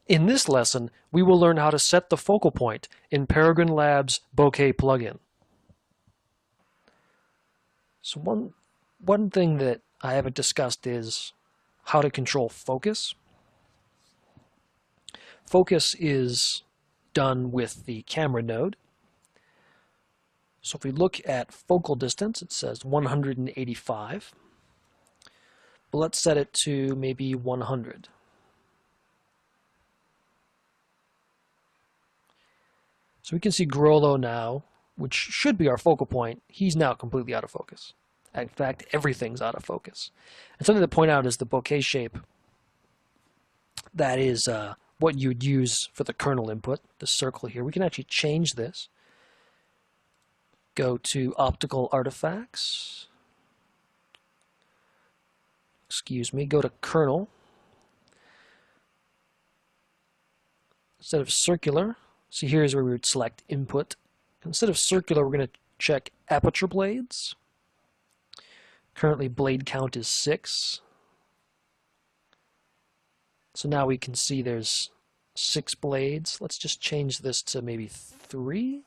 In this lesson, we will learn how to set the focal point in Peregrine Labs' Bokeh plugin. So one thing that I haven't discussed is how to control focus. Focus is done with the camera node. So if we look at focal distance, it says 185. But let's set it to maybe 100. So we can see Grollo now, which should be our focal point. He's now completely out of focus. In fact, everything's out of focus. And something to point out is the bokeh shape. That is what you'd use for the kernel input, the circle here. We can actually change this. Go to Optical Artifacts. Excuse me, go to Kernel. Instead of circular, see here's where we would select Input. Instead of circular, we're going to check aperture blades. Currently, blade count is 6. So now we can see there's 6 blades. Let's just change this to maybe 3.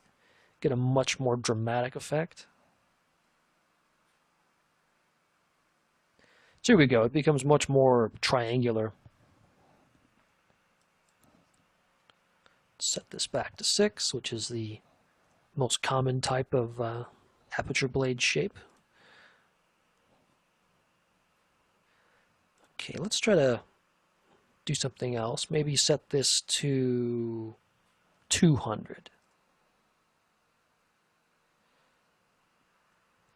Get a much more dramatic effect. So here we go. It becomes much more triangular. Set this back to 6, which is the most common type of aperture blade shape. Okay, let's try to do something else. Maybe set this to 200.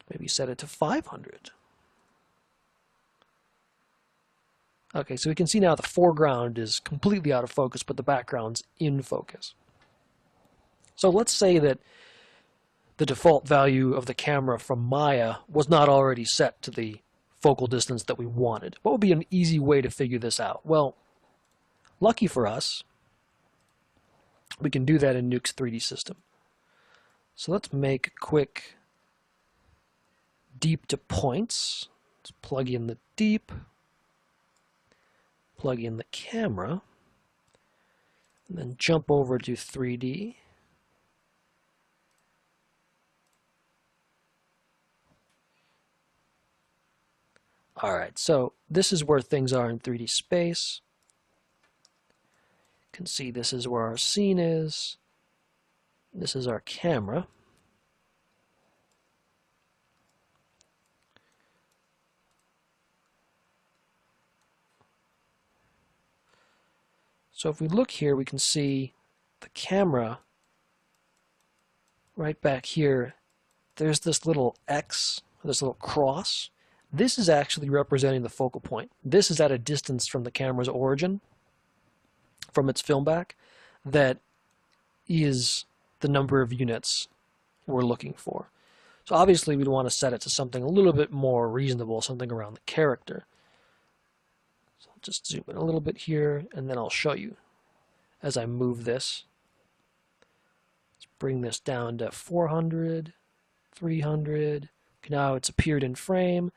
Maybe set it to 500. Okay, so we can see now the foreground is completely out of focus, but the background's in focus. So let's say that the default value of the camera from Maya was not already set to the focal distance that we wanted. What would be an easy way to figure this out? Well, lucky for us, we can do that in Nuke's 3D system. So let's make a quick deep to points. Let's plug in the deep, plug in the camera, and then jump over to 3D. Alright, so this is where things are in 3D space. You can see this is where our scene is. This is our camera. So if we look here, we can see the camera right back here. There's this little X, this little cross. This is actually representing the focal point. This is at a distance from the camera's origin, from its film back, that is the number of units we're looking for. So obviously we'd want to set it to something a little bit more reasonable, something around the character. So I'll just zoom in a little bit here, and then I'll show you as I move this. Let's bring this down to 400, 300. Okay, now it's appeared in frame.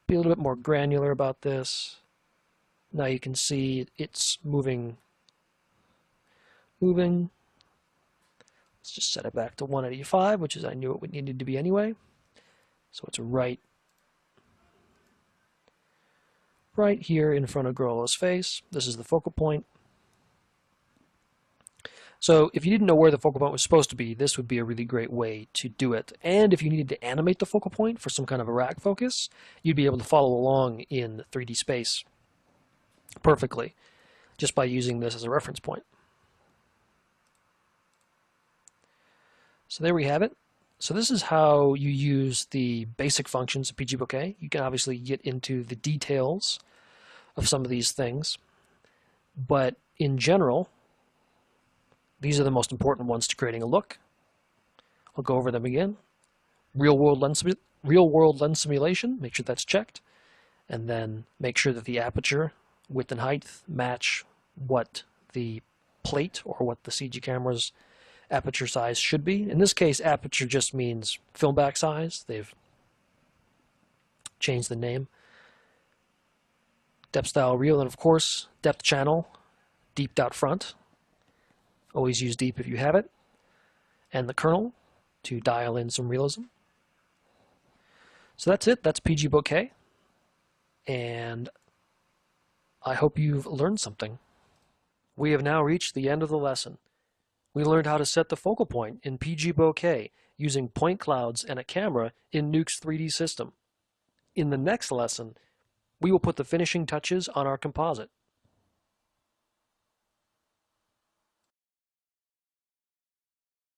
Be a little bit more granular about this. Now you can see it's moving. Let's just set it back to 185, which is I knew it needed to be anyway. So it's right here in front of Grollo's face. This is the focal point. So if you didn't know where the focal point was supposed to be, this would be a really great way to do it. And if you needed to animate the focal point for some kind of a rack focus, you'd be able to follow along in 3D space perfectly just by using this as a reference point. So there we have it. So this is how you use the basic functions of pgBokeh. You can obviously get into the details of some of these things, but in general, these are the most important ones to creating a look. I'll go over them again. Real world lens simulation, make sure that's checked, and then make sure that the aperture, width, and height match what the plate or what the CG camera's aperture size should be. In this case, aperture just means film back size. They've changed the name. Depth style real, and of course, depth channel deep dot front. Always use deep if you have it. And the kernel to dial in some realism. So that's it. That's pgBokeh. And I hope you've learned something. We have now reached the end of the lesson. We learned how to set the focal point in pgBokeh using point clouds and a camera in Nuke's 3D system. In the next lesson, we will put the finishing touches on our composite.